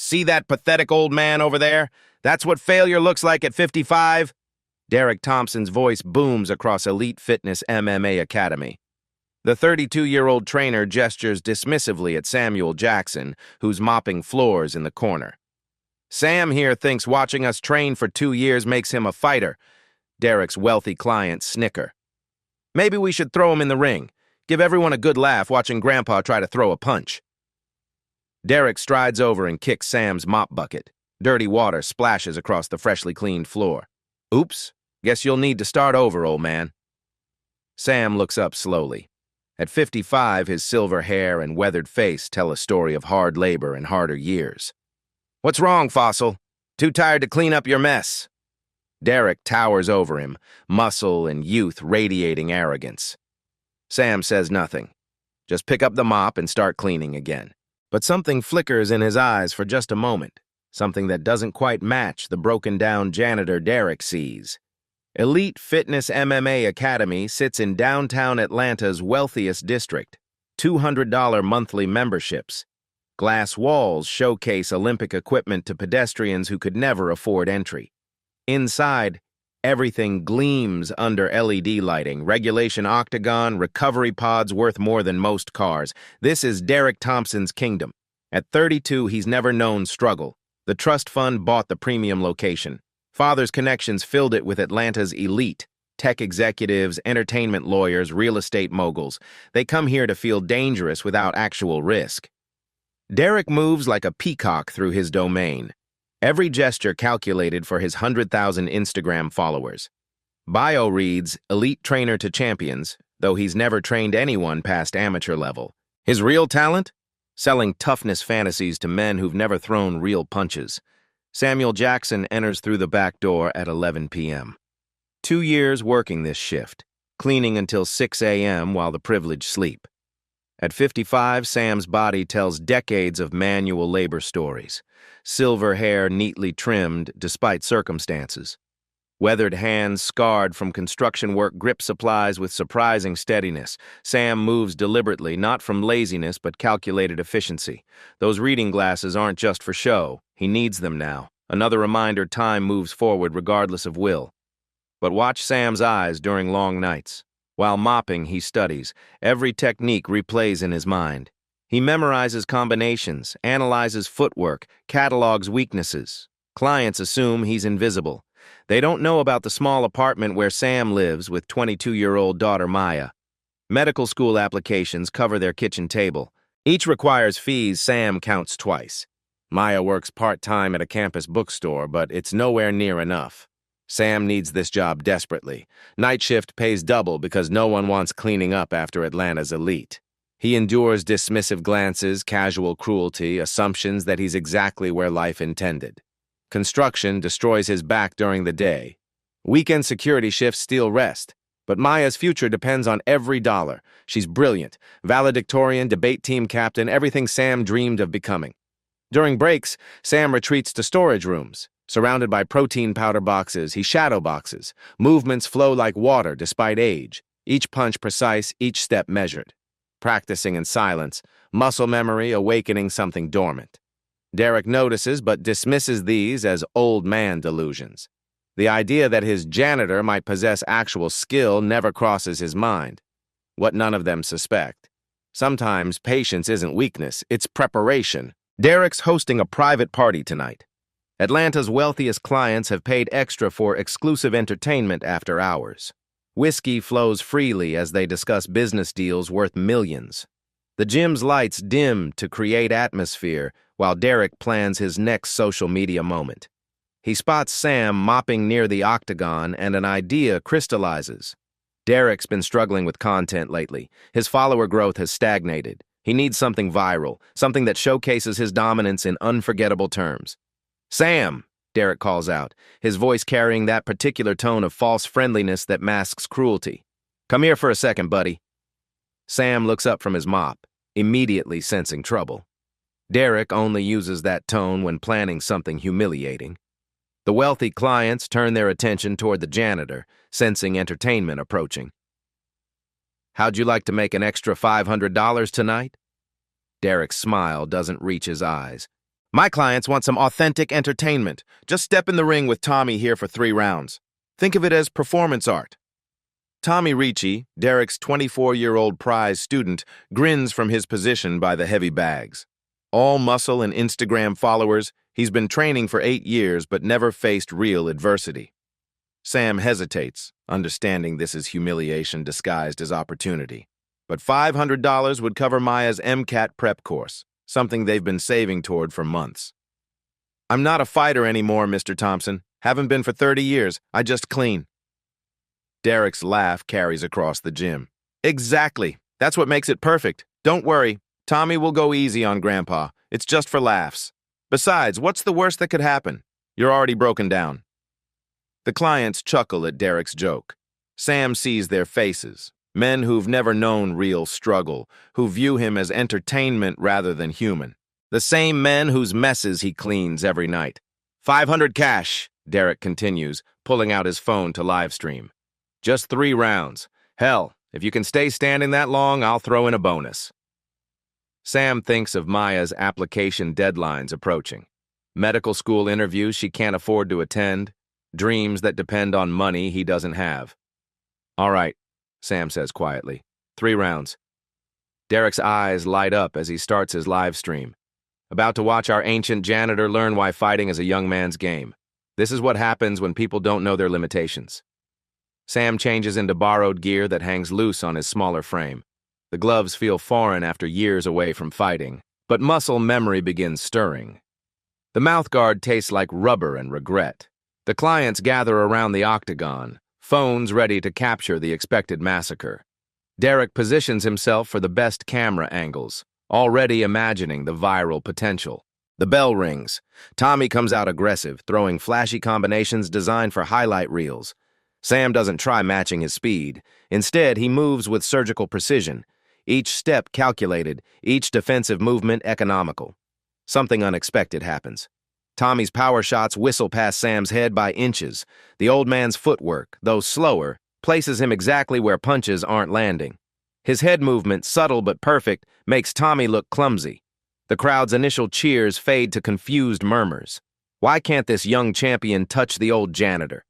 See that pathetic old man over there? That's what failure looks like at 55? Derek Thompson's voice booms across Elite Fitness MMA Academy. The 32-year-old trainer gestures dismissively at Samuel Jackson, who's mopping floors in the corner. Sam here thinks watching us train for 2 years makes him a fighter. Derek's wealthy clients snicker. Maybe we should throw him in the ring. Give everyone a good laugh watching Grandpa try to throw a punch. Derek strides over and kicks Sam's mop bucket. Dirty water splashes across the freshly cleaned floor. Oops, guess you'll need to start over, old man. Sam looks up slowly. At 55, his silver hair and weathered face tell a story of hard labor and harder years. What's wrong, Fossil? Too tired to clean up your mess? Derek towers over him, muscle and youth radiating arrogance. Sam says nothing. Just pick up the mop and start cleaning again. But something flickers in his eyes for just a moment, something that doesn't quite match the broken-down janitor Derek sees. Elite Fitness MMA Academy sits in downtown Atlanta's wealthiest district. $200 monthly memberships. Glass walls showcase Olympic equipment to pedestrians who could never afford entry. Inside, everything gleams under LED lighting, regulation octagon, recovery pods worth more than most cars. This is Derek Thompson's kingdom. At 32, he's never known struggle. The trust fund bought the premium location. Father's connections filled it with Atlanta's elite, tech executives, entertainment lawyers, real estate moguls. They come here to feel dangerous without actual risk. Derek moves like a peacock through his domain. Every gesture calculated for his 100,000 Instagram followers. Bio reads, elite trainer to champions, though he's never trained anyone past amateur level. His real talent? Selling toughness fantasies to men who've never thrown real punches. Samuel Jackson enters through the back door at 11 p.m. 2 years working this shift, cleaning until 6 a.m. while the privileged sleep. At 55, Sam's body tells decades of manual labor stories. Silver hair neatly trimmed despite circumstances. Weathered hands scarred from construction work grip supplies with surprising steadiness. Sam moves deliberately, not from laziness but calculated efficiency. Those reading glasses aren't just for show. He needs them now. Another reminder time moves forward regardless of will. But watch Sam's eyes during long nights. While mopping, he studies. Every technique replays in his mind. He memorizes combinations, analyzes footwork, catalogs weaknesses. Clients assume he's invisible. They don't know about the small apartment where Sam lives with 22-year-old daughter Maya. Medical school applications cover their kitchen table. Each requires fees Sam counts twice. Maya works part-time at a campus bookstore, but it's nowhere near enough. Sam needs this job desperately. Night shift pays double because no one wants cleaning up after Atlanta's elite. He endures dismissive glances, casual cruelty, assumptions that he's exactly where life intended. Construction destroys his back during the day. Weekend security shifts steal rest. But Maya's future depends on every dollar. She's brilliant, valedictorian, debate team captain, everything Sam dreamed of becoming. During breaks, Sam retreats to storage rooms. Surrounded by protein powder boxes, he shadow boxes. Movements flow like water despite age. Each punch precise, each step measured. Practicing in silence, muscle memory awakening something dormant. Derek notices but dismisses these as old man delusions. The idea that his janitor might possess actual skill never crosses his mind. What none of them suspect. Sometimes patience isn't weakness, it's preparation. Derek's hosting a private party tonight. Atlanta's wealthiest clients have paid extra for exclusive entertainment after hours. Whiskey flows freely as they discuss business deals worth millions. The gym's lights dim to create atmosphere while Derek plans his next social media moment. He spots Sam mopping near the octagon and an idea crystallizes. Derek's been struggling with content lately. His follower growth has stagnated. He needs something viral, something that showcases his dominance in unforgettable terms. Sam, Derek calls out, his voice carrying that particular tone of false friendliness that masks cruelty. Come here for a second, buddy. Sam looks up from his mop, immediately sensing trouble. Derek only uses that tone when planning something humiliating. The wealthy clients turn their attention toward the janitor, sensing entertainment approaching. How'd you like to make an extra $500 tonight? Derek's smile doesn't reach his eyes. My clients want some authentic entertainment. Just step in the ring with Tommy here for 3 rounds. Think of it as performance art. Tommy Ricci, Derek's 24-year-old prize student, grins from his position by the heavy bags. All muscle and Instagram followers, he's been training for 8 years but never faced real adversity. Sam hesitates, understanding this is humiliation disguised as opportunity. But $500 would cover Maya's MCAT prep course, something they've been saving toward for months. I'm not a fighter anymore, Mr. Thompson. Haven't been for 30 years. I just clean. Derek's laugh carries across the gym. Exactly. That's what makes it perfect. Don't worry. Tommy will go easy on Grandpa. It's just for laughs. Besides, what's the worst that could happen? You're already broken down. The clients chuckle at Derek's joke. Sam sees their faces. Men who've never known real struggle, who view him as entertainment rather than human. The same men whose messes he cleans every night. 500 cash, Derek continues, pulling out his phone to live stream. Just 3 rounds. Hell, if you can stay standing that long, I'll throw in a bonus. Sam thinks of Maya's application deadlines approaching. Medical school interviews she can't afford to attend. Dreams that depend on money he doesn't have. All right, Sam says quietly. 3 rounds. Derek's eyes light up as he starts his live stream. About to watch our ancient janitor learn why fighting is a young man's game. This is what happens when people don't know their limitations. Sam changes into borrowed gear that hangs loose on his smaller frame. The gloves feel foreign after years away from fighting, but muscle memory begins stirring. The mouthguard tastes like rubber and regret. The clients gather around the octagon, phones ready to capture the expected massacre. Derek positions himself for the best camera angles, already imagining the viral potential. The bell rings. Tommy comes out aggressive, throwing flashy combinations designed for highlight reels. Sam doesn't try matching his speed. Instead, he moves with surgical precision. Each step calculated, each defensive movement economical. Something unexpected happens. Tommy's power shots whistle past Sam's head by inches. The old man's footwork, though slower, places him exactly where punches aren't landing. His head movement, subtle but perfect, makes Tommy look clumsy. The crowd's initial cheers fade to confused murmurs. Why can't this young champion touch the old janitor?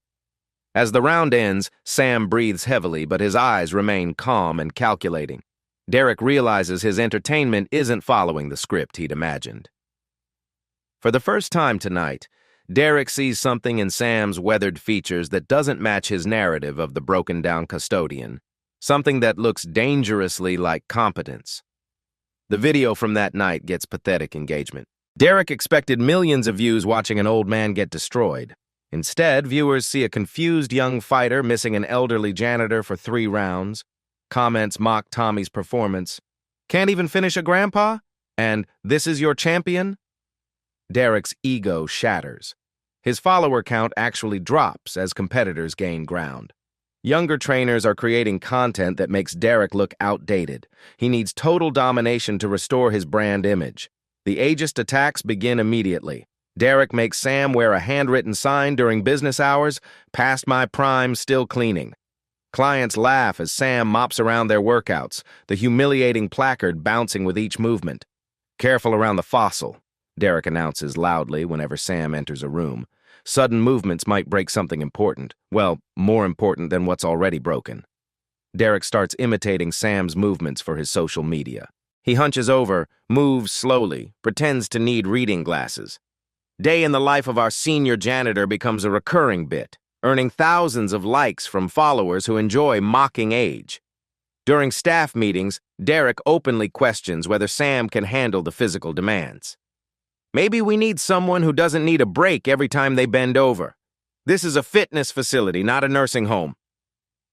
As the round ends, Sam breathes heavily, but his eyes remain calm and calculating. Derek realizes his entertainment isn't following the script he'd imagined. For the first time tonight, Derek sees something in Sam's weathered features that doesn't match his narrative of the broken-down custodian, something that looks dangerously like competence. The video from that night gets pathetic engagement. Derek expected millions of views watching an old man get destroyed. Instead, viewers see a confused young fighter missing an elderly janitor for 3 rounds. Comments mock Tommy's performance. Can't even finish a grandpa? And this is your champion? Derek's ego shatters. His follower count actually drops as competitors gain ground. Younger trainers are creating content that makes Derek look outdated. He needs total domination to restore his brand image. The ageist attacks begin immediately. Derek makes Sam wear a handwritten sign during business hours, "Past my prime, still cleaning." Clients laugh as Sam mops around their workouts, the humiliating placard bouncing with each movement. "Careful around the fossil," Derek announces loudly whenever Sam enters a room. Sudden movements might break something important. Well, more important than what's already broken. Derek starts imitating Sam's movements for his social media. He hunches over, moves slowly, pretends to need reading glasses. Day in the life of our senior janitor becomes a recurring bit, earning thousands of likes from followers who enjoy mocking age. During staff meetings, Derek openly questions whether Sam can handle the physical demands. "Maybe we need someone who doesn't need a break every time they bend over. This is a fitness facility, not a nursing home."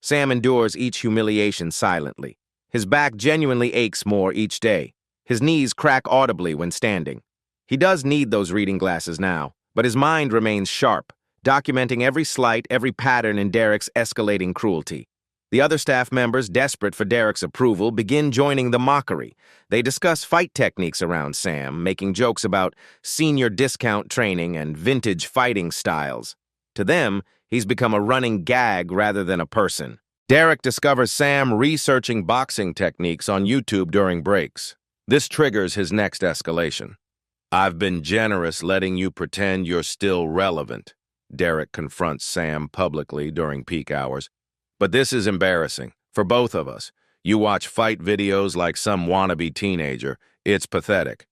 Sam endures each humiliation silently. His back genuinely aches more each day. His knees crack audibly when standing. He does need those reading glasses now, but his mind remains sharp, documenting every slight, every pattern in Derek's escalating cruelty. The other staff members, desperate for Derek's approval, begin joining the mockery. They discuss fight techniques around Sam, making jokes about senior discount training and vintage fighting styles. To them, he's become a running gag rather than a person. Derek discovers Sam researching boxing techniques on YouTube during breaks. This triggers his next escalation. I've been generous letting you pretend you're still relevant, Derek confronts Sam publicly during peak hours. But this is embarrassing, for both of us. You watch fight videos like some wannabe teenager. It's pathetic.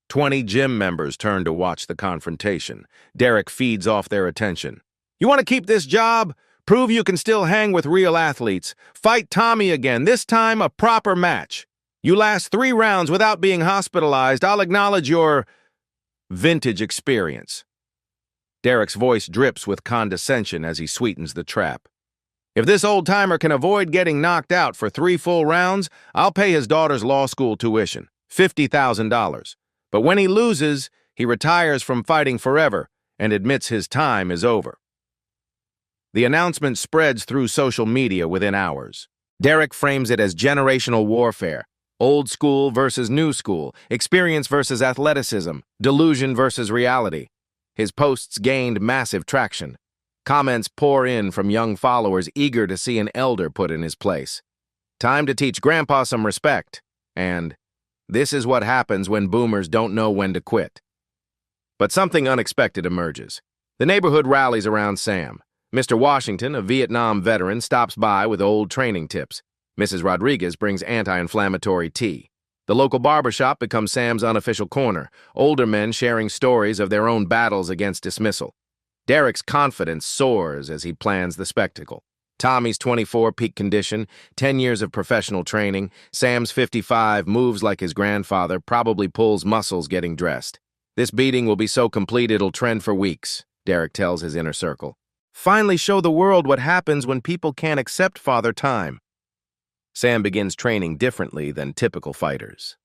20 gym members turn to watch the confrontation. Derek feeds off their attention. You want to keep this job? Prove you can still hang with real athletes. Fight Tommy again, this time a proper match. You last 3 rounds without being hospitalized. I'll acknowledge your vintage experience. Derek's voice drips with condescension as he sweetens the trap. If this old-timer can avoid getting knocked out for 3 full rounds, I'll pay his daughter's law school tuition, $50,000. But when he loses, he retires from fighting forever and admits his time is over. The announcement spreads through social media within hours. Derek frames it as generational warfare, old school versus new school, experience versus athleticism, delusion versus reality. His posts gained massive traction. Comments pour in from young followers eager to see an elder put in his place. Time to teach Grandpa some respect. And this is what happens when boomers don't know when to quit. But something unexpected emerges. The neighborhood rallies around Sam. Mr. Washington, a Vietnam veteran, stops by with old training tips. Mrs. Rodriguez brings anti-inflammatory tea. The local barbershop becomes Sam's unofficial corner, older men sharing stories of their own battles against dismissal. Derek's confidence soars as he plans the spectacle. Tommy's 24, peak condition, 10 years of professional training. Sam's 55, moves like his grandfather, probably pulls muscles getting dressed. This beating will be so complete it'll trend for weeks, Derek tells his inner circle. Finally show the world what happens when people can't accept father time. Sam begins training differently than typical fighters.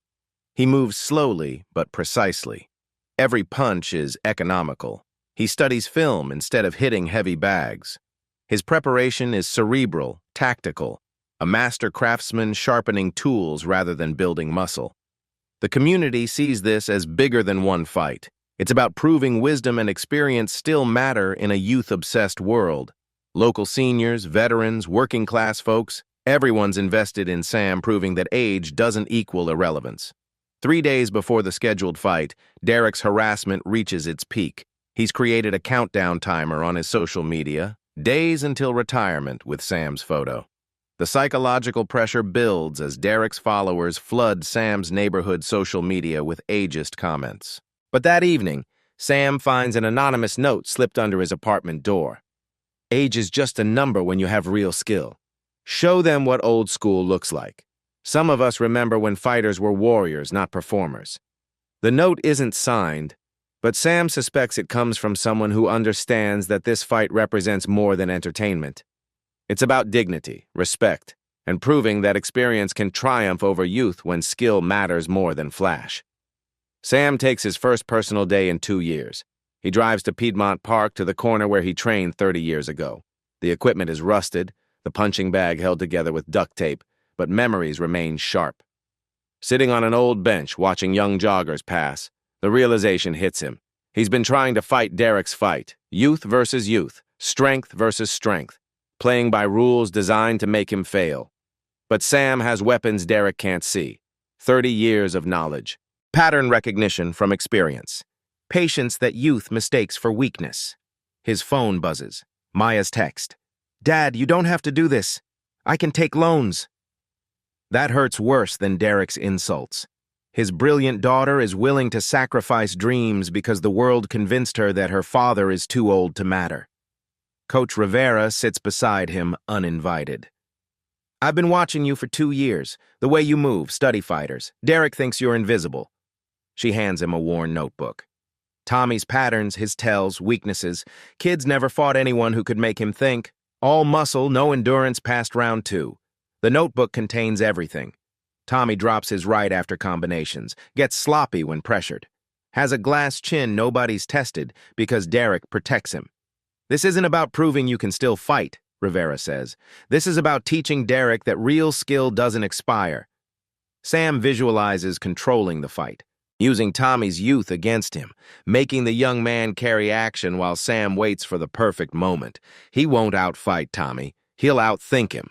He moves slowly but precisely. Every punch is economical. He studies film instead of hitting heavy bags. His preparation is cerebral, tactical, a master craftsman sharpening tools rather than building muscle. The community sees this as bigger than one fight. It's about proving wisdom and experience still matter in a youth-obsessed world. Local seniors, veterans, working-class folks, everyone's invested in Sam proving that age doesn't equal irrelevance. 3 days before the scheduled fight, Derek's harassment reaches its peak. He's created a countdown timer on his social media, days until retirement with Sam's photo. The psychological pressure builds as Derek's followers flood Sam's neighborhood social media with ageist comments. But that evening, Sam finds an anonymous note slipped under his apartment door. Age is just a number when you have real skill. Show them what old school looks like. Some of us remember when fighters were warriors, not performers. The note isn't signed, but Sam suspects it comes from someone who understands that this fight represents more than entertainment. It's about dignity, respect, and proving that experience can triumph over youth when skill matters more than flash. Sam takes his first personal day in 2 years. He drives to Piedmont Park to the corner where he trained 30 years ago. The equipment is rusted, the punching bag held together with duct tape, but memories remain sharp. Sitting on an old bench watching young joggers pass, the realization hits him. He's been trying to fight Derek's fight, youth versus youth, strength versus strength, playing by rules designed to make him fail. But Sam has weapons Derek can't see. 30 years of knowledge. Pattern recognition from experience. Patience that youth mistakes for weakness. His phone buzzes. Maya's text. Dad, you don't have to do this. I can take loans. That hurts worse than Derek's insults. His brilliant daughter is willing to sacrifice dreams because the world convinced her that her father is too old to matter. Coach Rivera sits beside him uninvited. I've been watching you for 2 years. The way you move, study fighters. Derek thinks you're invisible. She hands him a worn notebook. Tommy's patterns, his tells, weaknesses. Kids never fought anyone who could make him think. All muscle, no endurance past round 2. The notebook contains everything. Tommy drops his right after combinations, gets sloppy when pressured. Has a glass chin nobody's tested because Derek protects him. This isn't about proving you can still fight, Rivera says. This is about teaching Derek that real skill doesn't expire. Sam visualizes controlling the fight, using Tommy's youth against him, making the young man carry action while Sam waits for the perfect moment. He won't outfight Tommy. He'll outthink him.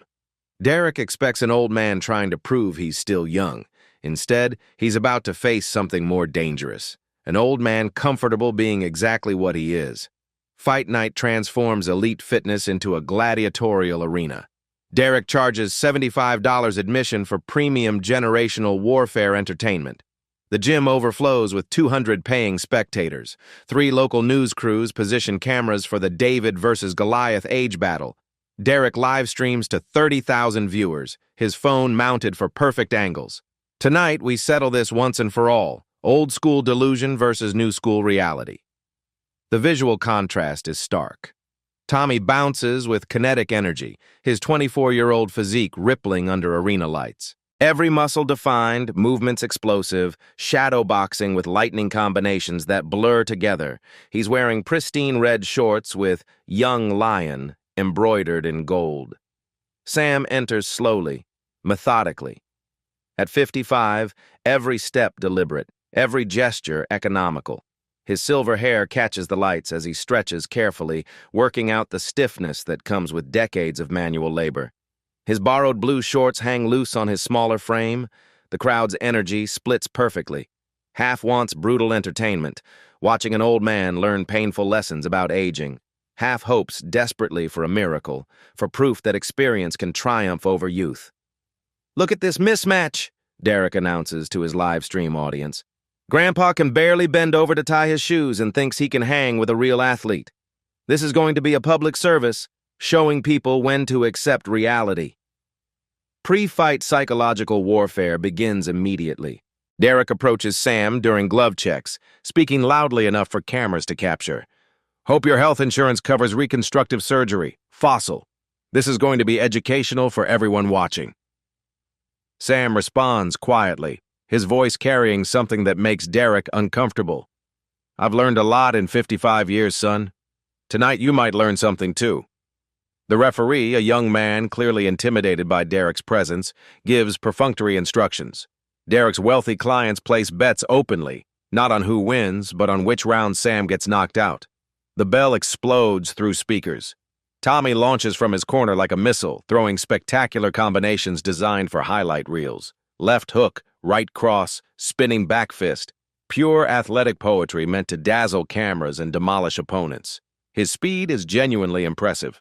Derek expects an old man trying to prove he's still young. Instead, he's about to face something more dangerous. an old man comfortable being exactly what he is. Fight night transforms elite fitness into a gladiatorial arena. Derek charges $75 admission for premium generational warfare entertainment. The gym overflows with 200 paying spectators. 3 local news crews position cameras for the David versus Goliath age battle. Derek live streams to 30,000 viewers, his phone mounted for perfect angles. Tonight, we settle this once and for all. Old school delusion versus new school reality. The visual contrast is stark. Tommy bounces with kinetic energy, his 24-year-old physique rippling under arena lights. Every muscle defined, movements explosive, shadow boxing with lightning combinations that blur together. He's wearing pristine red shorts with "Young Lion" embroidered in gold. Sam enters slowly, methodically. At 55, every step deliberate, every gesture economical. His silver hair catches the lights as he stretches carefully, working out the stiffness that comes with decades of manual labor. His borrowed blue shorts hang loose on his smaller frame. The crowd's energy splits perfectly. Half wants brutal entertainment, watching an old man learn painful lessons about aging. Half hopes desperately for a miracle, for proof that experience can triumph over youth. "Look at this mismatch," Derek announces to his live stream audience. "Grandpa can barely bend over to tie his shoes and thinks he can hang with a real athlete. This is going to be a public service, showing people when to accept reality." Pre-fight psychological warfare begins immediately. Derek approaches Sam during glove checks, speaking loudly enough for cameras to capture. "Hope your health insurance covers reconstructive surgery. Fossil. This is going to be educational for everyone watching." Sam responds quietly, his voice carrying something that makes Derek uncomfortable. "I've learned a lot in 55 years, son. Tonight you might learn something too." The referee, a young man clearly intimidated by Derek's presence, gives perfunctory instructions. Derek's wealthy clients place bets openly, not on who wins, but on which round Sam gets knocked out. The bell explodes through speakers. Tommy launches from his corner like a missile, throwing spectacular combinations designed for highlight reels. Left hook, right cross, spinning back fist. Pure athletic poetry meant to dazzle cameras and demolish opponents. His speed is genuinely impressive.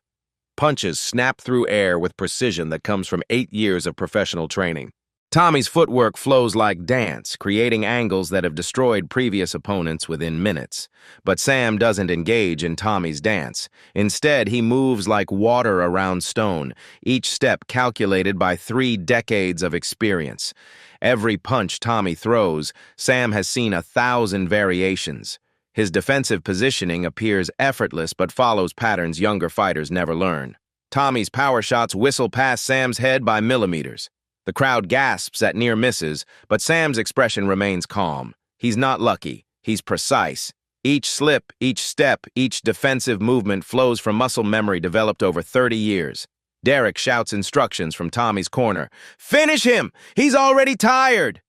Punches snap through air with precision that comes from 8 years of professional training. Tommy's footwork flows like dance, creating angles that have destroyed previous opponents within minutes. But Sam doesn't engage in Tommy's dance. Instead, he moves like water around stone, each step calculated by 3 decades of experience. Every punch Tommy throws, Sam has seen 1,000 variations. His defensive positioning appears effortless but follows patterns younger fighters never learn. Tommy's power shots whistle past Sam's head by millimeters. The crowd gasps at near misses, but Sam's expression remains calm. He's not lucky. He's precise. Each slip, each step, each defensive movement flows from muscle memory developed over 30 years. Derek shouts instructions from Tommy's corner. "Finish him! He's already tired!"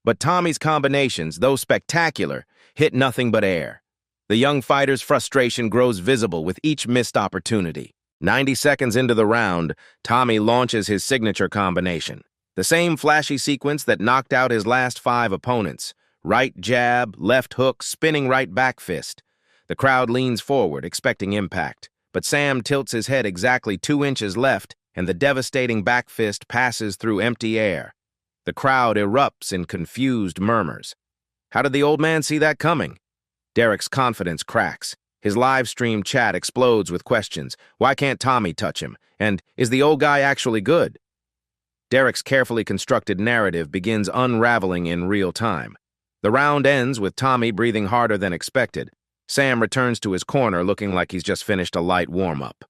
But Tommy's combinations, though spectacular, hit nothing but air. The young fighter's frustration grows visible with each missed opportunity. 90 seconds into the round, Tommy launches his signature combination. The same flashy sequence that knocked out his last 5 opponents. Right jab, left hook, spinning right back fist. The crowd leans forward, expecting impact. But Sam tilts his head exactly 2 inches left, and the devastating back fist passes through empty air. The crowd erupts in confused murmurs. How did the old man see that coming? Derek's confidence cracks. His live stream chat explodes with questions. Why can't Tommy touch him? And is the old guy actually good? Derek's carefully constructed narrative begins unraveling in real time. The round ends with Tommy breathing harder than expected. Sam returns to his corner looking like he's just finished a light warm-up.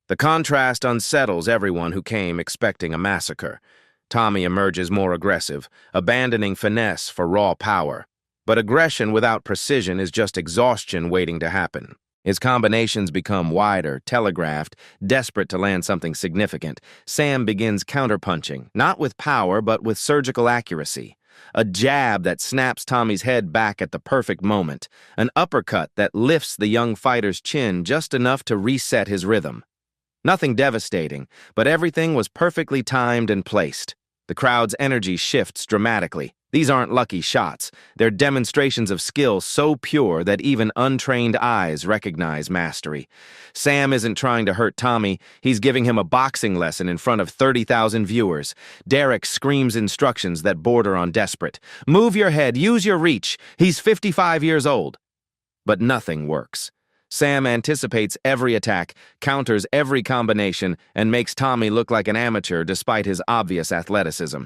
The contrast unsettles everyone who came expecting a massacre. Tommy emerges more aggressive, abandoning finesse for raw power. But aggression without precision is just exhaustion waiting to happen. His combinations become wider, telegraphed, desperate to land something significant. Sam begins counterpunching, not with power, but with surgical accuracy. A jab that snaps Tommy's head back at the perfect moment. An uppercut that lifts the young fighter's chin just enough to reset his rhythm. Nothing devastating, but everything was perfectly timed and placed. The crowd's energy shifts dramatically. These aren't lucky shots. They're demonstrations of skill so pure that even untrained eyes recognize mastery. Sam isn't trying to hurt Tommy. He's giving him a boxing lesson in front of 30,000 viewers. Derek screams instructions that border on desperate. Move your head, use your reach. He's 55 years old. But nothing works. Sam anticipates every attack, counters every combination, and makes Tommy look like an amateur despite his obvious athleticism.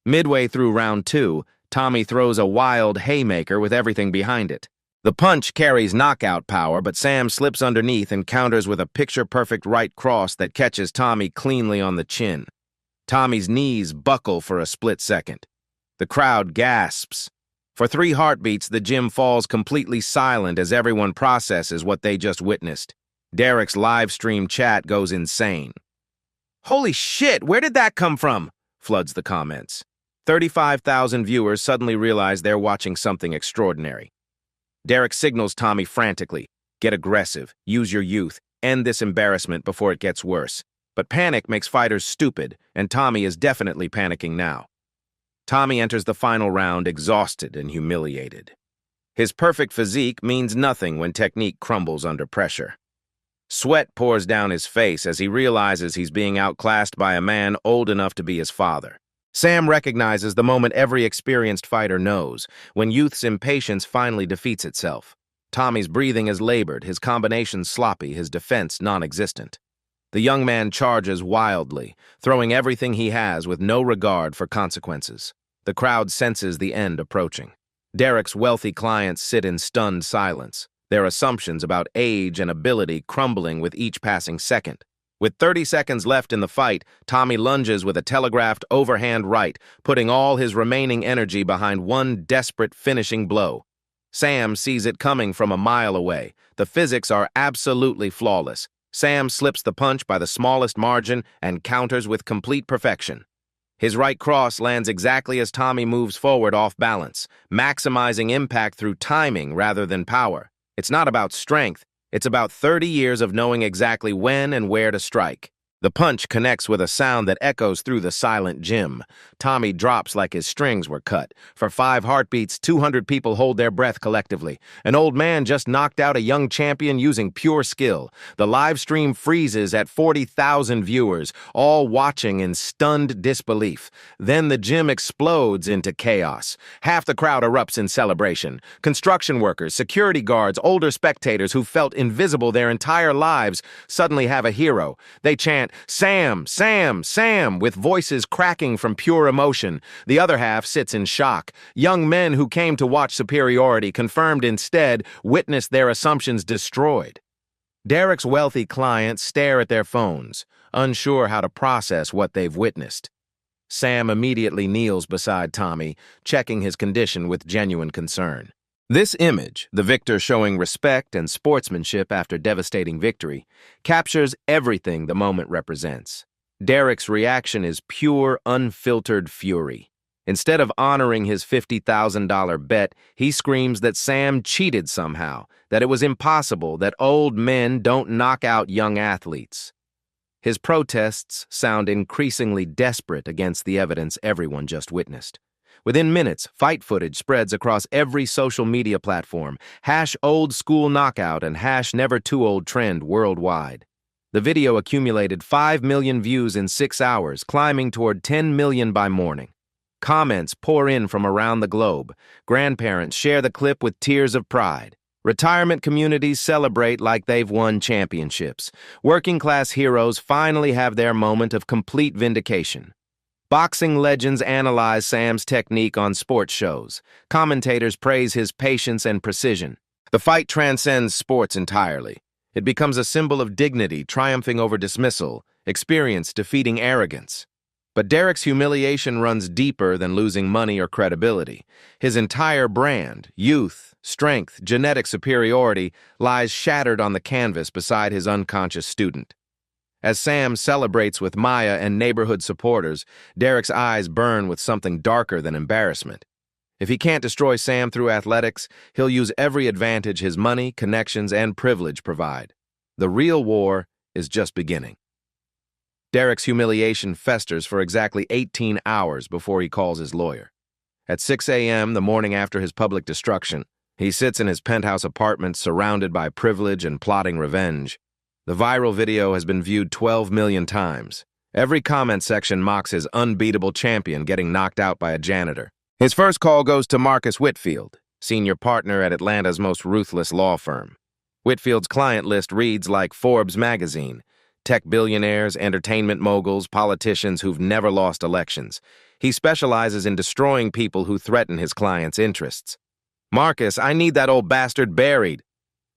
Midway through round 2, Tommy throws a wild haymaker with everything behind it. The punch carries knockout power, but Sam slips underneath and counters with a picture-perfect right cross that catches Tommy cleanly on the chin. Tommy's knees buckle for a split second. The crowd gasps. For 3 heartbeats, the gym falls completely silent as everyone processes what they just witnessed. Derek's live stream chat goes insane. "Holy shit, where did that come from?" floods the comments. 35,000 viewers suddenly realize they're watching something extraordinary. Derek signals Tommy frantically. Get aggressive, use your youth, end this embarrassment before it gets worse. But panic makes fighters stupid, and Tommy is definitely panicking now. Tommy enters the final round exhausted and humiliated. His perfect physique means nothing when technique crumbles under pressure. Sweat pours down his face as he realizes he's being outclassed by a man old enough to be his father. Sam recognizes the moment every experienced fighter knows, when youth's impatience finally defeats itself. Tommy's breathing is labored, his combinations sloppy, his defense non-existent. The young man charges wildly, throwing everything he has with no regard for consequences. The crowd senses the end approaching. Derek's wealthy clients sit in stunned silence, their assumptions about age and ability crumbling with each passing second. With 30 seconds left in the fight, Tommy lunges with a telegraphed overhand right, putting all his remaining energy behind one desperate finishing blow. Sam sees it coming from a mile away. The physics are absolutely flawless. Sam slips the punch by the smallest margin and counters with complete perfection. His right cross lands exactly as Tommy moves forward off balance, maximizing impact through timing rather than power. It's not about strength. It's about 30 years of knowing exactly when and where to strike. The punch connects with a sound that echoes through the silent gym. Tommy drops like his strings were cut. For 5 heartbeats, 200 people hold their breath collectively. An old man just knocked out a young champion using pure skill. The live stream freezes at 40,000 viewers, all watching in stunned disbelief. Then the gym explodes into chaos. Half the crowd erupts in celebration. Construction workers, security guards, older spectators who felt invisible their entire lives suddenly have a hero. They chant, "Sam, Sam, Sam," with voices cracking from pure emotion. The other half sits in shock. Young men who came to watch superiority, confirmed instead, witnessed their assumptions destroyed. Derek's wealthy clients stare at their phones, unsure how to process what they've witnessed. Sam immediately kneels beside Tommy, checking his condition with genuine concern. This image, the victor showing respect and sportsmanship after devastating victory, captures everything the moment represents. Derek's reaction is pure, unfiltered fury. Instead of honoring his $50,000 bet, he screams that Sam cheated somehow, that it was impossible, that old men don't knock out young athletes. His protests sound increasingly desperate against the evidence everyone just witnessed. Within minutes, fight footage spreads across every social media platform, #OldSchoolKnockout and #NeverTooOldTrend worldwide. The video accumulated 5 million views in 6 hours, climbing toward 10 million by morning. Comments pour in from around the globe. Grandparents share the clip with tears of pride. Retirement communities celebrate like they've won championships. Working-class heroes finally have their moment of complete vindication. Boxing legends analyze Sam's technique on sports shows. Commentators praise his patience and precision. The fight transcends sports entirely. It becomes a symbol of dignity, triumphing over dismissal, experience defeating arrogance. But Derek's humiliation runs deeper than losing money or credibility. His entire brand, youth, strength, genetic superiority, lies shattered on the canvas beside his unconscious student. As Sam celebrates with Maya and neighborhood supporters, Derek's eyes burn with something darker than embarrassment. If he can't destroy Sam through athletics, he'll use every advantage his money, connections, and privilege provide. The real war is just beginning. Derek's humiliation festers for exactly 18 hours before he calls his lawyer. At 6 a.m., the morning after his public destruction, he sits in his penthouse apartment surrounded by privilege and plotting revenge. The viral video has been viewed 12 million times. Every comment section mocks his unbeatable champion getting knocked out by a janitor. His first call goes to Marcus Whitfield, senior partner at Atlanta's most ruthless law firm. Whitfield's client list reads like Forbes magazine: tech billionaires, entertainment moguls, politicians who've never lost elections. He specializes in destroying people who threaten his clients' interests. "Marcus, I need that old bastard buried."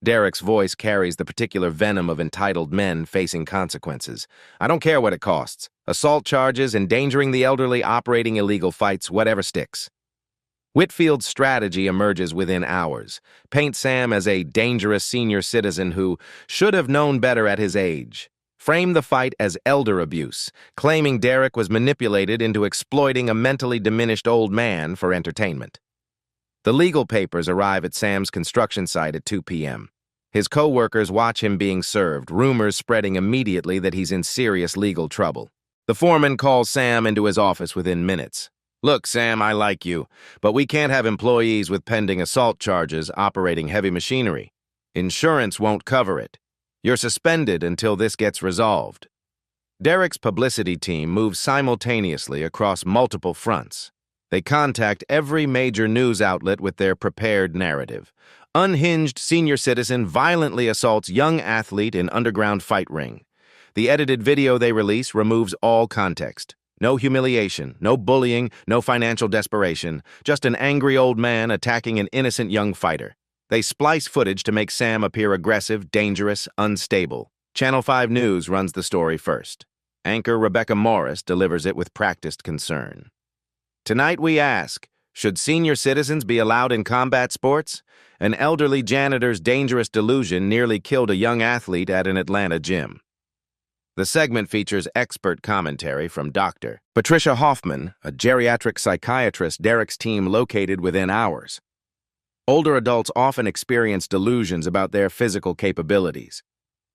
Derek's voice carries the particular venom of entitled men facing consequences. "I don't care what it costs. Assault charges, endangering the elderly, operating illegal fights, whatever sticks." Whitfield's strategy emerges within hours. Paint Sam as a dangerous senior citizen who should have known better at his age. Frame the fight as elder abuse, claiming Derek was manipulated into exploiting a mentally diminished old man for entertainment. The legal papers arrive at Sam's construction site at 2 p.m. His co-workers watch him being served, rumors spreading immediately that he's in serious legal trouble. The foreman calls Sam into his office within minutes. "Look, Sam, I like you, but we can't have employees with pending assault charges operating heavy machinery. Insurance won't cover it. You're suspended until this gets resolved." Derek's publicity team moves simultaneously across multiple fronts. They contact every major news outlet with their prepared narrative. Unhinged senior citizen violently assaults young athlete in underground fight ring. The edited video they release removes all context. No humiliation, no bullying, no financial desperation, just an angry old man attacking an innocent young fighter. They splice footage to make Sam appear aggressive, dangerous, unstable. Channel 5 News runs the story first. Anchor Rebecca Morris delivers it with practiced concern. "Tonight we ask, should senior citizens be allowed in combat sports? An elderly janitor's dangerous delusion nearly killed a young athlete at an Atlanta gym." The segment features expert commentary from Dr. Patricia Hoffman, a geriatric psychiatrist Derek's team located within hours. Older adults often experience delusions about their physical capabilities.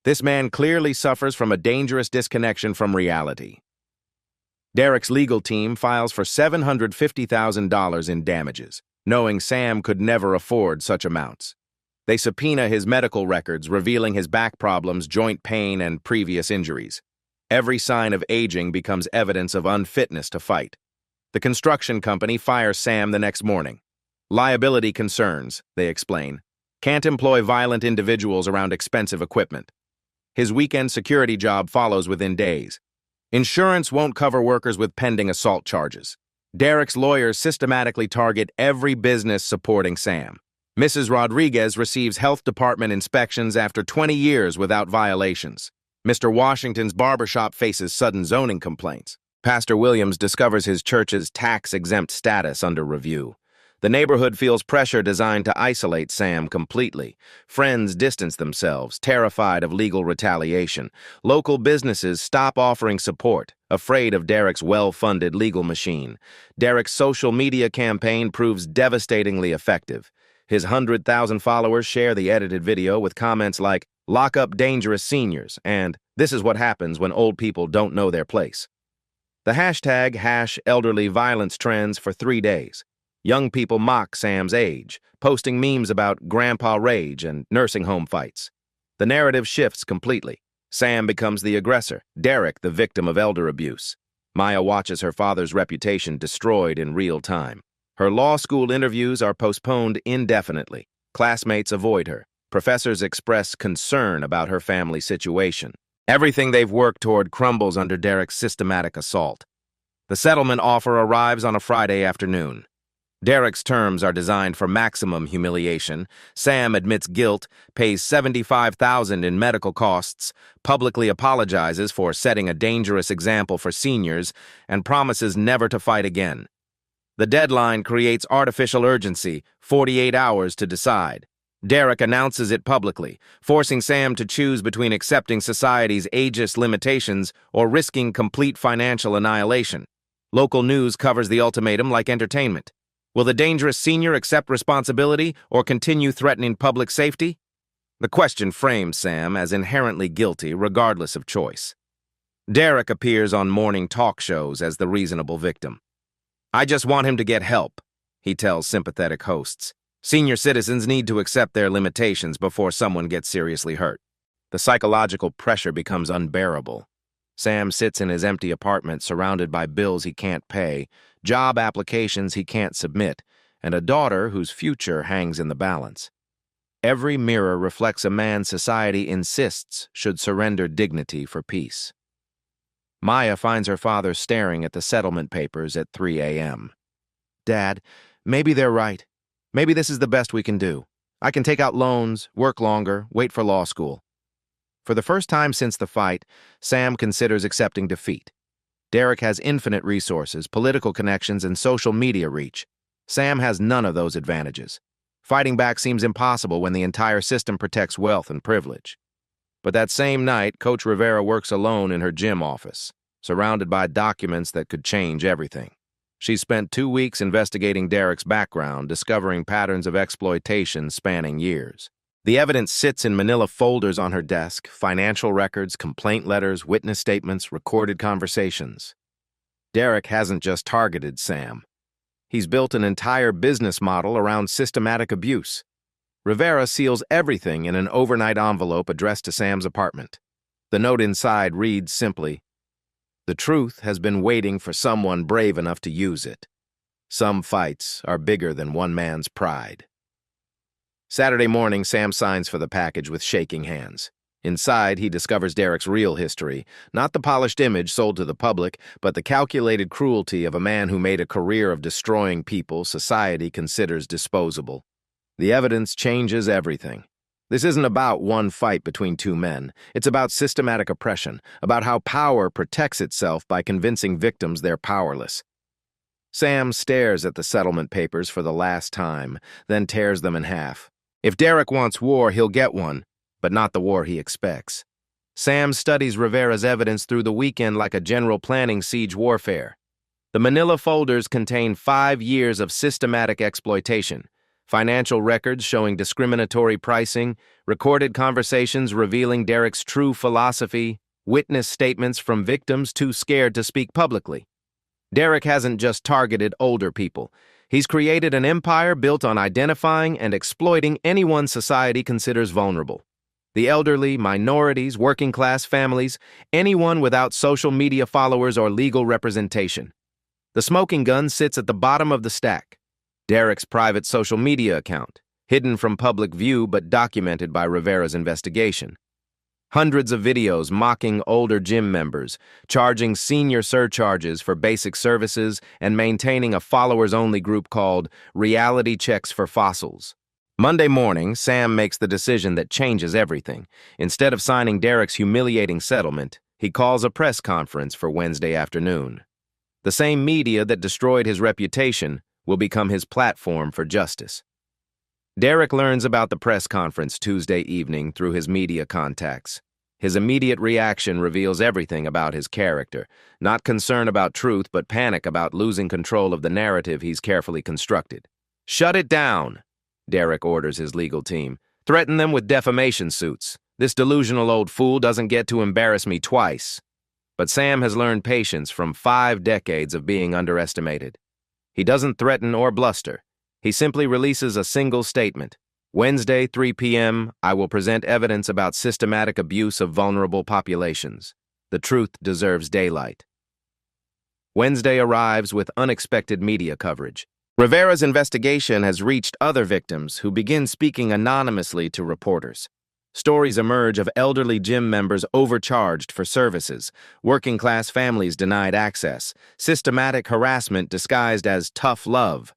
This man clearly suffers from a dangerous disconnection from reality. Derek's legal team files for $750,000 in damages, knowing Sam could never afford such amounts. They subpoena his medical records, revealing his back problems, joint pain, and previous injuries. Every sign of aging becomes evidence of unfitness to fight. The construction company fires Sam the next morning. "Liability concerns," they explain. "Can't employ violent individuals around expensive equipment." His weekend security job follows within days. Insurance won't cover workers with pending assault charges. Derek's lawyers systematically target every business supporting Sam. Mrs. Rodriguez receives health department inspections after 20 years without violations. Mr. Washington's barbershop faces sudden zoning complaints. Pastor Williams discovers his church's tax-exempt status under review. The neighborhood feels pressure designed to isolate Sam completely. Friends distance themselves, terrified of legal retaliation. Local businesses stop offering support, afraid of Derek's well-funded legal machine. Derek's social media campaign proves devastatingly effective. His 100,000 followers share the edited video with comments like, "Lock up dangerous seniors," and "This is what happens when old people don't know their place." The hashtag #ElderlyViolence trends for 3 days. Young people mock Sam's age, posting memes about grandpa rage and nursing home fights. The narrative shifts completely. Sam becomes the aggressor, Derek the victim of elder abuse. Maya watches her father's reputation destroyed in real time. Her law school interviews are postponed indefinitely. Classmates avoid her. Professors express concern about her family situation. Everything they've worked toward crumbles under Derek's systematic assault. The settlement offer arrives on a Friday afternoon. Derek's terms are designed for maximum humiliation. Sam admits guilt, pays $75,000 in medical costs, publicly apologizes for setting a dangerous example for seniors, and promises never to fight again. The deadline creates artificial urgency, 48 hours to decide. Derek announces it publicly, forcing Sam to choose between accepting society's ageist limitations or risking complete financial annihilation. Local news covers the ultimatum like entertainment. Will the dangerous senior accept responsibility or continue threatening public safety? The question frames Sam as inherently guilty regardless of choice. Derek appears on morning talk shows as the reasonable victim. "I just want him to get help. he tells sympathetic hosts. Senior citizens need to accept their limitations before someone gets seriously hurt. The psychological pressure becomes unbearable. Sam sits in his empty apartment surrounded by bills he can't pay, job applications he can't submit, and a daughter whose future hangs in the balance. Every mirror reflects a man society insists should surrender dignity for peace. Maya finds her father staring at the settlement papers at 3 a.m. Dad, maybe they're right. Maybe this is the best we can do. I can take out loans, work longer, wait for law school. For the first time since the fight, Sam considers accepting defeat. Derek has infinite resources, political connections, and social media reach. Sam has none of those advantages. Fighting back seems impossible when the entire system protects wealth and privilege. But that same night, Coach Rivera works alone in her gym office, surrounded by documents that could change everything. She spent 2 weeks investigating Derek's background, discovering patterns of exploitation spanning years. The evidence sits in manila folders on her desk, financial records, complaint letters, witness statements, recorded conversations. Derek hasn't just targeted Sam. He's built an entire business model around systematic abuse. Rivera seals everything in an overnight envelope addressed to Sam's apartment. The note inside reads simply, "The truth has been waiting for someone brave enough to use it. Some fights are bigger than one man's pride." Saturday morning, Sam signs for the package with shaking hands. Inside, he discovers Derek's real history, not the polished image sold to the public, but the calculated cruelty of a man who made a career of destroying people society considers disposable. The evidence changes everything. This isn't about one fight between two men. It's about systematic oppression, about how power protects itself by convincing victims they're powerless. Sam stares at the settlement papers for the last time, then tears them in half. If Derek wants war, he'll get one, but not the war he expects. Sam studies Rivera's evidence through the weekend like a general planning siege warfare. The manila folders contain 5 years of systematic exploitation, financial records showing discriminatory pricing, recorded conversations revealing Derek's true philosophy, witness statements from victims too scared to speak publicly. Derek hasn't just targeted older people. He's created an empire built on identifying and exploiting anyone society considers vulnerable. The elderly, minorities, working-class families, anyone without social media followers or legal representation. The smoking gun sits at the bottom of the stack. Derek's private social media account, hidden from public view but documented by Rivera's investigation. Hundreds of videos mocking older gym members, charging senior surcharges for basic services, and maintaining a followers-only group called Reality Checks for Fossils. Monday morning, Sam makes the decision that changes everything. Instead of signing Derek's humiliating settlement, he calls a press conference for Wednesday afternoon. The same media that destroyed his reputation will become his platform for justice. Derek learns about the press conference Tuesday evening through his media contacts. His immediate reaction reveals everything about his character, not concern about truth, but panic about losing control of the narrative he's carefully constructed. "Shut it down," Derek orders his legal team. "Threaten them with defamation suits. This delusional old fool doesn't get to embarrass me twice." But Sam has learned patience from 5 decades of being underestimated. He doesn't threaten or bluster. He simply releases a single statement. Wednesday, 3 p.m., I will present evidence about systematic abuse of vulnerable populations. The truth deserves daylight. Wednesday arrives with unexpected media coverage. Rivera's investigation has reached other victims who begin speaking anonymously to reporters. Stories emerge of elderly gym members overcharged for services, working-class families denied access, systematic harassment disguised as tough love.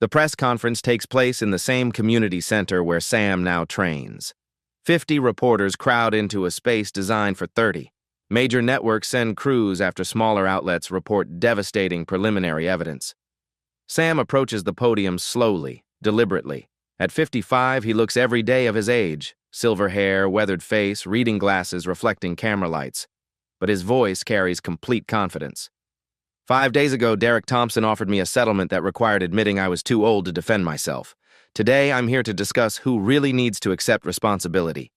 The press conference takes place in the same community center where Sam now trains. 50 reporters crowd into a space designed for 30. Major networks send crews after smaller outlets report devastating preliminary evidence. Sam approaches the podium slowly, deliberately. At 55, he looks every day of his age. Silver hair, weathered face, reading glasses reflecting camera lights. But his voice carries complete confidence. 5 days ago, Derek Thompson offered me a settlement that required admitting I was too old to defend myself. Today, I'm here to discuss who really needs to accept responsibility.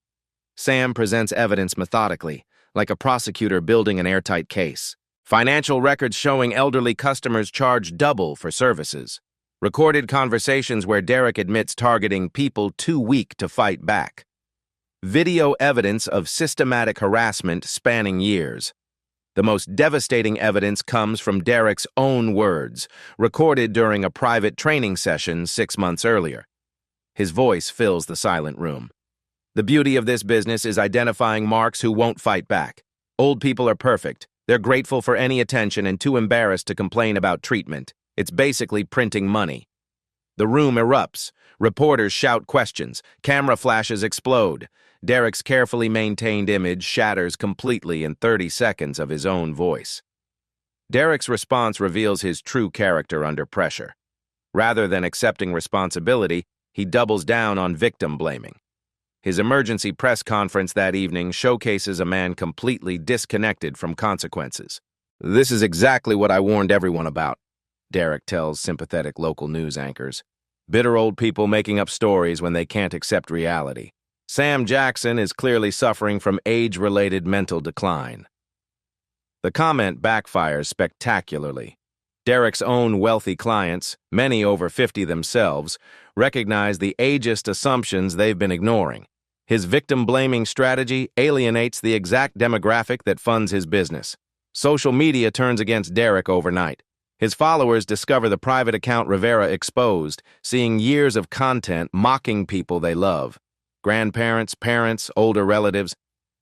Sam presents evidence methodically, like a prosecutor building an airtight case. Financial records showing elderly customers charge double for services. Recorded conversations where Derek admits targeting people too weak to fight back. Video evidence of systematic harassment spanning years. The most devastating evidence comes from Derek's own words, recorded during a private training session 6 months earlier. His voice fills the silent room. The beauty of this business is identifying marks who won't fight back. Old people are perfect. They're grateful for any attention and too embarrassed to complain about treatment. It's basically printing money. The room erupts. Reporters shout questions. Camera flashes explode. Derek's carefully maintained image shatters completely in 30 seconds of his own voice. Derek's response reveals his true character under pressure. Rather than accepting responsibility, he doubles down on victim blaming. His emergency press conference that evening showcases a man completely disconnected from consequences. "This is exactly what I warned everyone about," Derek tells sympathetic local news anchors. Bitter old people making up stories when they can't accept reality. Sam Jackson is clearly suffering from age-related mental decline. The comment backfires spectacularly. Derek's own wealthy clients, many over 50 themselves, recognize the ageist assumptions they've been ignoring. His victim-blaming strategy alienates the exact demographic that funds his business. Social media turns against Derek overnight. His followers discover the private account Rivera exposed, seeing years of content mocking people they love. Grandparents, parents, older relatives.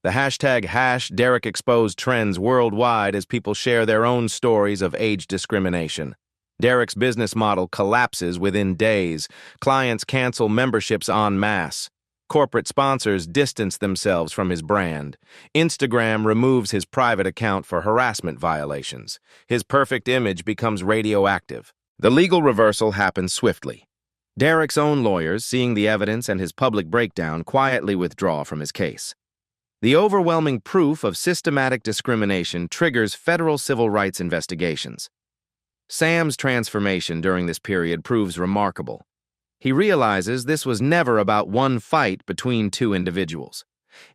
The hashtag #DerekExposed trends worldwide as people share their own stories of age discrimination. Derek's business model collapses within days. Clients cancel memberships en masse. Corporate sponsors distance themselves from his brand. Instagram removes his private account for harassment violations. His perfect image becomes radioactive. The legal reversal happens swiftly. Derek's own lawyers, seeing the evidence and his public breakdown, quietly withdraw from his case. The overwhelming proof of systematic discrimination triggers federal civil rights investigations. Sam's transformation during this period proves remarkable. He realizes this was never about one fight between two individuals.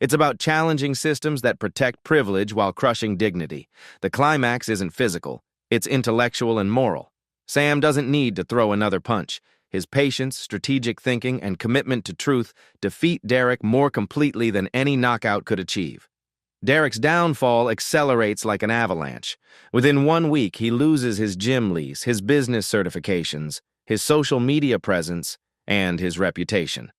It's about challenging systems that protect privilege while crushing dignity. The climax isn't physical, it's intellectual and moral. Sam doesn't need to throw another punch. His patience, strategic thinking, and commitment to truth defeat Derek more completely than any knockout could achieve. Derek's downfall accelerates like an avalanche. Within 1 week, he loses his gym lease, his business certifications, his social media presence, and his reputation.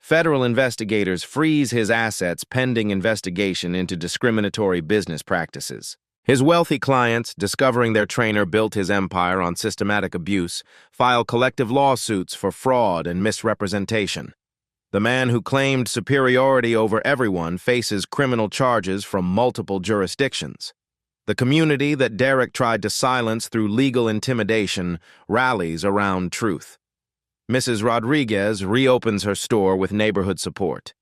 Federal investigators freeze his assets pending investigation into discriminatory business practices. His wealthy clients, discovering their trainer built his empire on systematic abuse, file collective lawsuits for fraud and misrepresentation. The man who claimed superiority over everyone faces criminal charges from multiple jurisdictions. The community that Derek tried to silence through legal intimidation rallies around truth. Mrs. Rodriguez reopens her store with neighborhood support.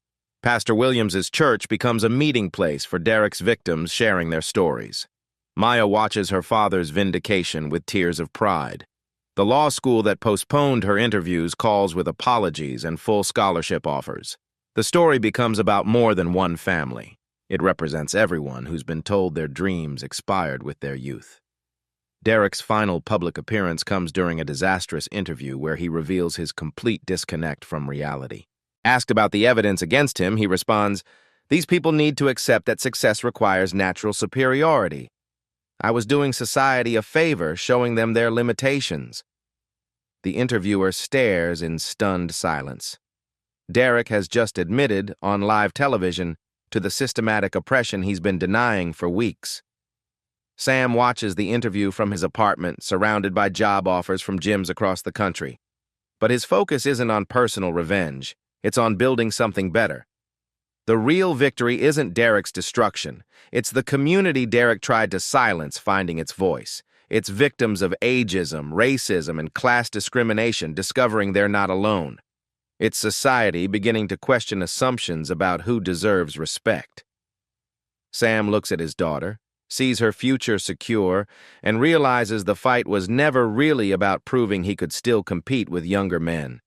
Pastor Williams's church becomes a meeting place for Derek's victims sharing their stories. Maya watches her father's vindication with tears of pride. The law school that postponed her interviews calls with apologies and full scholarship offers. The story becomes about more than one family. It represents everyone who's been told their dreams expired with their youth. Derek's final public appearance comes during a disastrous interview where he reveals his complete disconnect from reality. Asked about the evidence against him, he responds, "These people need to accept that success requires natural superiority. I was doing society a favor, showing them their limitations." The interviewer stares in stunned silence. Derek has just admitted, on live television, to the systematic oppression he's been denying for weeks. Sam watches the interview from his apartment, surrounded by job offers from gyms across the country. But his focus isn't on personal revenge. It's on building something better. The real victory isn't Derek's destruction. It's the community Derek tried to silence finding its voice. It's victims of ageism, racism, and class discrimination discovering they're not alone. It's society beginning to question assumptions about who deserves respect. Sam looks at his daughter, sees her future secure, and realizes the fight was never really about proving he could still compete with younger men.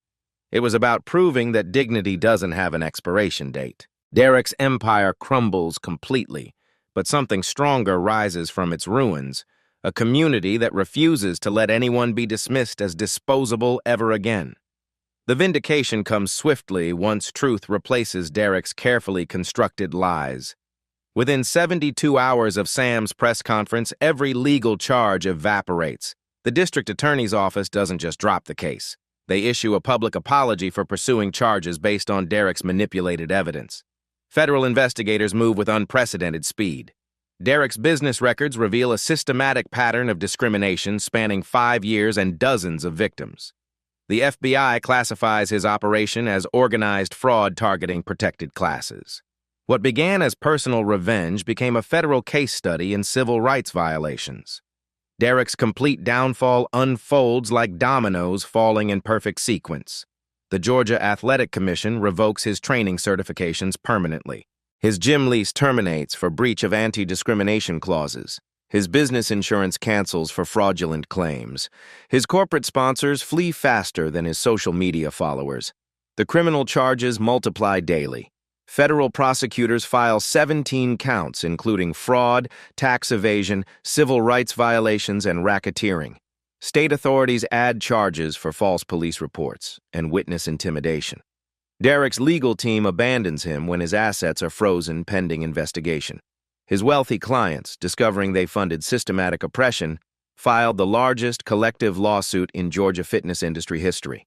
It was about proving that dignity doesn't have an expiration date. Derek's empire crumbles completely, but something stronger rises from its ruins, a community that refuses to let anyone be dismissed as disposable ever again. The vindication comes swiftly once truth replaces Derek's carefully constructed lies. Within 72 hours of Sam's press conference, every legal charge evaporates. The district attorney's office doesn't just drop the case. They issue a public apology for pursuing charges based on Derek's manipulated evidence. Federal investigators move with unprecedented speed. Derek's business records reveal a systematic pattern of discrimination spanning 5 years and dozens of victims. The FBI classifies his operation as organized fraud targeting protected classes. What began as personal revenge became a federal case study in civil rights violations. Derek's complete downfall unfolds like dominoes falling in perfect sequence. The Georgia Athletic Commission revokes his training certifications permanently. His gym lease terminates for breach of anti-discrimination clauses. His business insurance cancels for fraudulent claims. His corporate sponsors flee faster than his social media followers. The criminal charges multiply daily. Federal prosecutors file 17 counts, including fraud, tax evasion, civil rights violations, and racketeering. State authorities add charges for false police reports and witness intimidation. Derek's legal team abandons him when his assets are frozen pending investigation. His wealthy clients, discovering they funded systematic oppression, filed the largest collective lawsuit in Georgia fitness industry history.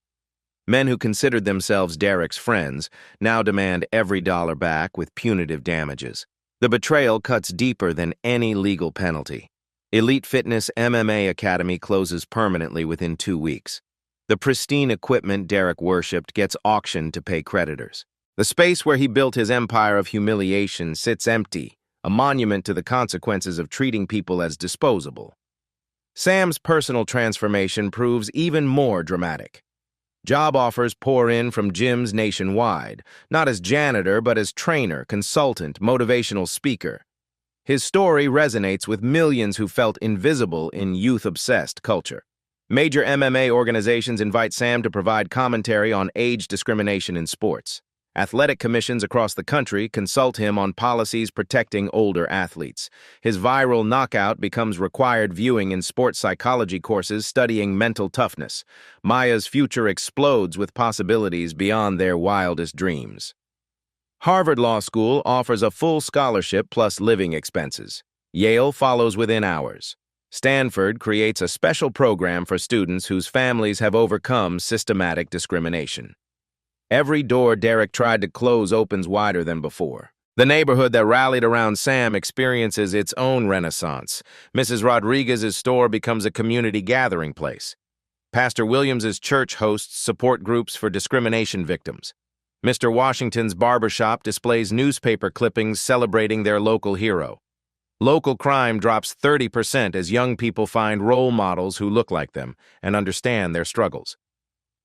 Men who considered themselves Derek's friends now demand every dollar back with punitive damages. The betrayal cuts deeper than any legal penalty. Elite Fitness MMA Academy closes permanently within 2 weeks. The pristine equipment Derek worshipped gets auctioned to pay creditors. The space where he built his empire of humiliation sits empty, a monument to the consequences of treating people as disposable. Sam's personal transformation proves even more dramatic. Job offers pour in from gyms nationwide, not as janitor but as trainer, consultant, motivational speaker. His story resonates with millions who felt invisible in youth-obsessed culture. Major MMA organizations invite Sam to provide commentary on age discrimination in sports. Athletic commissions across the country consult him on policies protecting older athletes. His viral knockout becomes required viewing in sports psychology courses studying mental toughness. Maya's future explodes with possibilities beyond their wildest dreams. Harvard Law School offers a full scholarship plus living expenses. Yale follows within hours. Stanford creates a special program for students whose families have overcome systematic discrimination. Every door Derek tried to close opens wider than before. The neighborhood that rallied around Sam experiences its own renaissance. Mrs. Rodriguez's store becomes a community gathering place. Pastor Williams's church hosts support groups for discrimination victims. Mr. Washington's barbershop displays newspaper clippings celebrating their local hero. Local crime drops 30% as young people find role models who look like them and understand their struggles.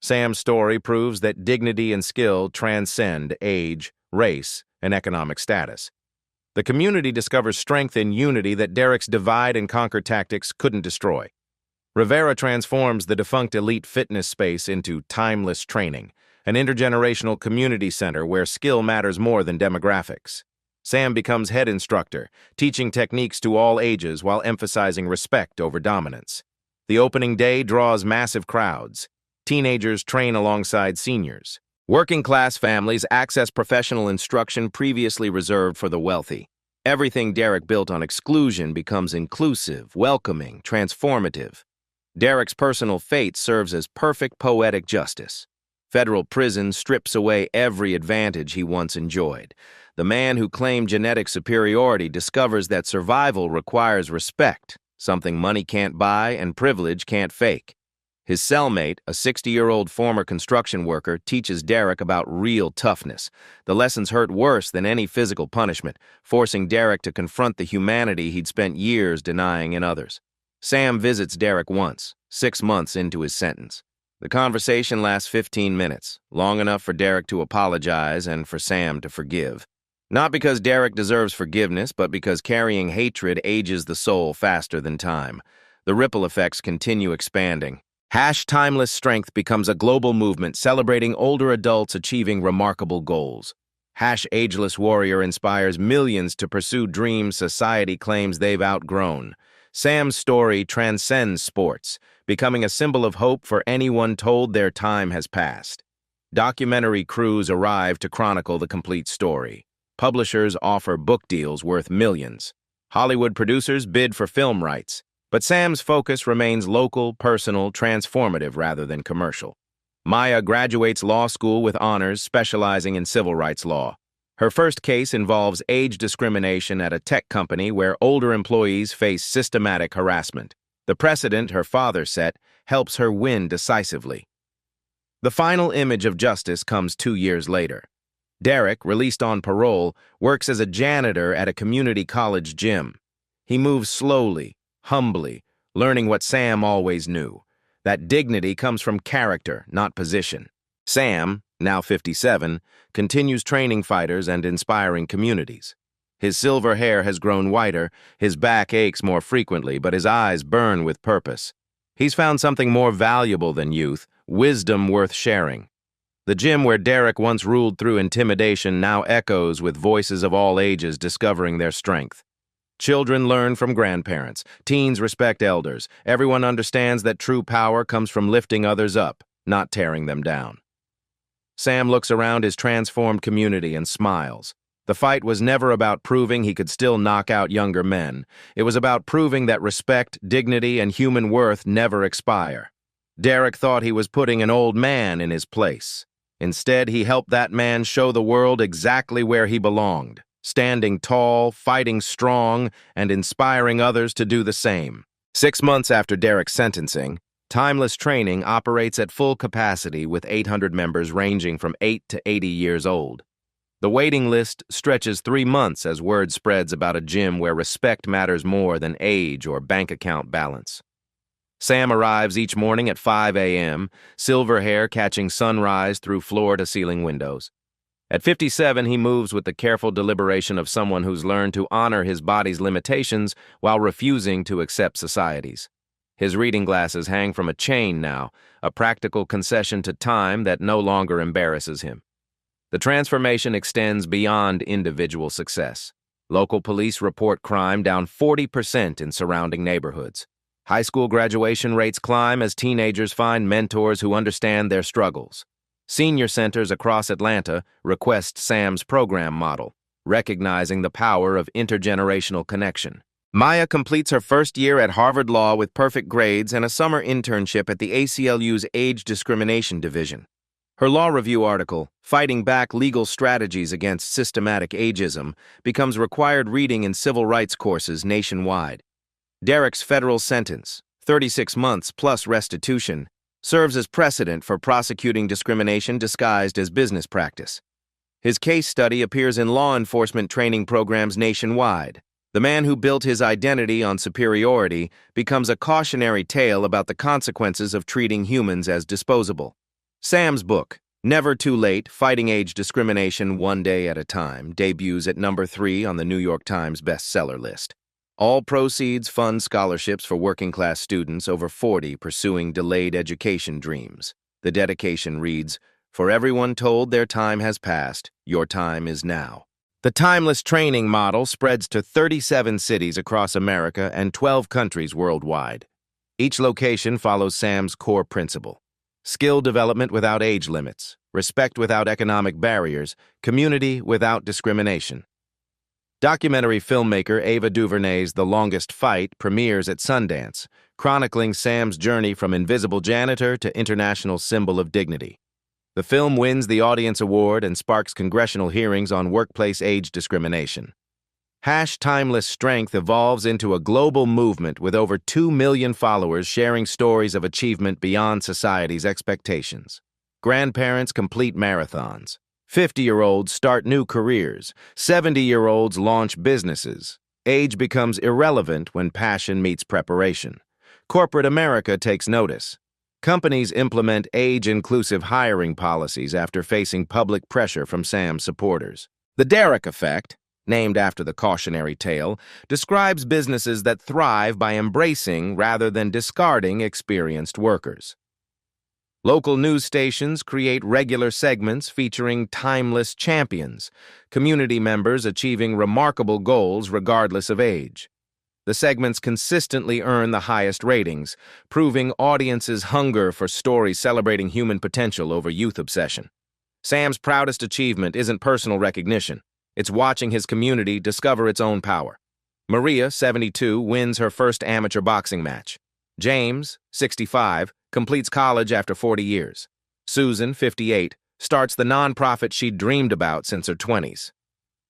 Sam's story proves that dignity and skill transcend age, race, and economic status. The community discovers strength in unity that Derek's divide-and-conquer tactics couldn't destroy. Rivera transforms the defunct elite fitness space into timeless training, an intergenerational community center where skill matters more than demographics. Sam becomes head instructor, teaching techniques to all ages while emphasizing respect over dominance. The opening day draws massive crowds. Teenagers train alongside seniors. Working-class families access professional instruction previously reserved for the wealthy. Everything Derek built on exclusion becomes inclusive, welcoming, transformative. Derek's personal fate serves as perfect poetic justice. Federal prison strips away every advantage he once enjoyed. The man who claimed genetic superiority discovers that survival requires respect, something money can't buy and privilege can't fake. His cellmate, a 60-year-old former construction worker, teaches Derek about real toughness. The lessons hurt worse than any physical punishment, forcing Derek to confront the humanity he'd spent years denying in others. Sam visits Derek once, 6 months into his sentence. The conversation lasts 15 minutes, long enough for Derek to apologize and for Sam to forgive. Not because Derek deserves forgiveness, but because carrying hatred ages the soul faster than time. The ripple effects continue expanding. #Timeless Strength becomes a global movement celebrating older adults achieving remarkable goals. #Ageless Warrior inspires millions to pursue dreams society claims they've outgrown. Sam's story transcends sports, becoming a symbol of hope for anyone told their time has passed. Documentary crews arrive to chronicle the complete story. Publishers offer book deals worth millions. Hollywood producers bid for film rights. But Sam's focus remains local, personal, transformative rather than commercial. Maya graduates law school with honors, specializing in civil rights law. Her first case involves age discrimination at a tech company where older employees face systematic harassment. The precedent her father set helps her win decisively. The final image of justice comes 2 years later. Derek, released on parole, works as a janitor at a community college gym. He moves slowly, humbly, learning what Sam always knew, that dignity comes from character, not position. Sam, now 57, continues training fighters and inspiring communities. His silver hair has grown whiter, his back aches more frequently, but his eyes burn with purpose. He's found something more valuable than youth, wisdom worth sharing. The gym where Derek once ruled through intimidation now echoes with voices of all ages discovering their strength. Children learn from grandparents. Teens respect elders. Everyone understands that true power comes from lifting others up, not tearing them down. Sam looks around his transformed community and smiles. The fight was never about proving he could still knock out younger men. It was about proving that respect, dignity, and human worth never expire. Derek thought he was putting an old man in his place. Instead, he helped that man show the world exactly where he belonged, standing tall, fighting strong, and inspiring others to do the same. 6 months after Derek's sentencing, Timeless Training operates at full capacity with 800 members ranging from 8 to 80 years old. The waiting list stretches 3 months as word spreads about a gym where respect matters more than age or bank account balance. Sam arrives each morning at 5 a.m., silver hair catching sunrise through floor-to-ceiling windows. At 57, he moves with the careful deliberation of someone who's learned to honor his body's limitations while refusing to accept society's. His reading glasses hang from a chain now, a practical concession to time that no longer embarrasses him. The transformation extends beyond individual success. Local police report crime down 40% in surrounding neighborhoods. High school graduation rates climb as teenagers find mentors who understand their struggles. Senior centers across Atlanta request Sam's program model, recognizing the power of intergenerational connection. Maya completes her first year at Harvard Law with perfect grades and a summer internship at the ACLU's Age Discrimination Division. Her law review article, Fighting Back Legal Strategies Against Systematic Ageism, becomes required reading in civil rights courses nationwide. Derek's federal sentence, 36 months plus restitution, serves as precedent for prosecuting discrimination disguised as business practice. His case study appears in law enforcement training programs nationwide. The man who built his identity on superiority becomes a cautionary tale about the consequences of treating humans as disposable. Sam's book, Never Too Late, Fighting Age Discrimination One Day at a Time, debuts at number 3 on the New York Times bestseller list. All proceeds fund scholarships for working-class students over 40 pursuing delayed education dreams. The dedication reads, "For everyone told their time has passed, your time is now." The Timeless Training model spreads to 37 cities across America and 12 countries worldwide. Each location follows Sam's core principle: skill development without age limits, respect without economic barriers, community without discrimination. Documentary filmmaker Ava DuVernay's The Longest Fight premieres at Sundance, chronicling Sam's journey from invisible janitor to international symbol of dignity. The film wins the Audience Award and sparks congressional hearings on workplace age discrimination. Timeless Strength evolves into a global movement with over 2 million followers sharing stories of achievement beyond society's expectations. Grandparents complete marathons. 50-year-olds start new careers. 70-year-olds launch businesses. Age becomes irrelevant when passion meets preparation. Corporate America takes notice. Companies implement age-inclusive hiring policies after facing public pressure from Sam's supporters. The Derek Effect, named after the cautionary tale, describes businesses that thrive by embracing rather than discarding experienced workers. Local news stations create regular segments featuring timeless champions, community members achieving remarkable goals regardless of age. The segments consistently earn the highest ratings, proving audiences' hunger for stories celebrating human potential over youth obsession. Sam's proudest achievement isn't personal recognition. It's watching his community discover its own power. Maria, 72, wins her first amateur boxing match. James, 65, completes college after 40 years. Susan, 58, starts the nonprofit she'd dreamed about since her 20s.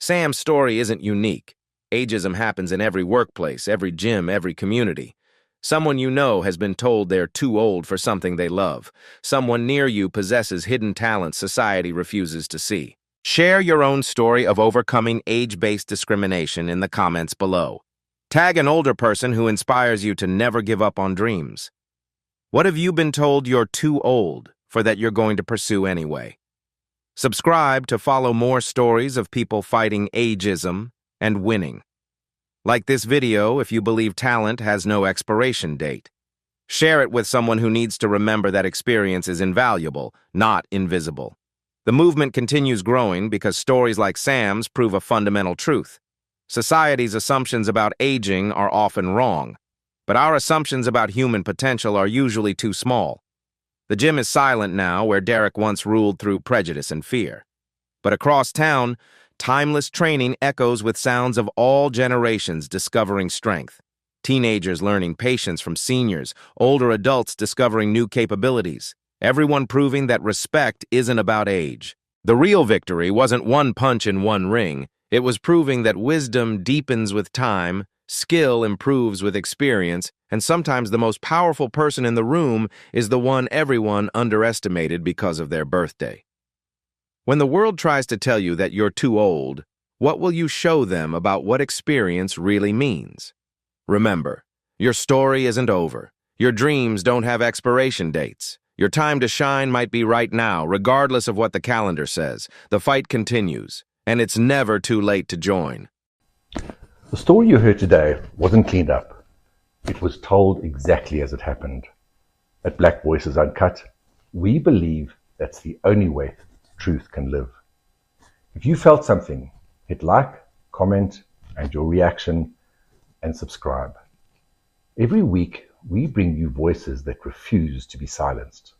Sam's story isn't unique. Ageism happens in every workplace, every gym, every community. Someone you know has been told they're too old for something they love. Someone near you possesses hidden talents society refuses to see. Share your own story of overcoming age-based discrimination in the comments below. Tag an older person who inspires you to never give up on dreams. What have you been told you're too old for that you're going to pursue anyway? Subscribe to follow more stories of people fighting ageism and winning. Like this video if you believe talent has no expiration date. Share it with someone who needs to remember that experience is invaluable, not invisible. The movement continues growing because stories like Sam's prove a fundamental truth. Society's assumptions about aging are often wrong, but our assumptions about human potential are usually too small. The gym is silent now where Derek once ruled through prejudice and fear. But across town, timeless training echoes with sounds of all generations discovering strength. Teenagers learning patience from seniors, older adults discovering new capabilities. Everyone proving that respect isn't about age. The real victory wasn't one punch in one ring. It was proving that wisdom deepens with time, skill improves with experience, and sometimes the most powerful person in the room is the one everyone underestimated because of their birthday. When the world tries to tell you that you're too old, what will you show them about what experience really means? Remember, your story isn't over. Your dreams don't have expiration dates. Your time to shine might be right now, regardless of what the calendar says. The fight continues, and it's never too late to join. The story you heard today wasn't cleaned up. It was told exactly as it happened. At Black Voices Uncut, we believe that's the only way truth can live. If you felt something, hit like, comment, and your reaction, and subscribe. Every week, we bring you voices that refuse to be silenced.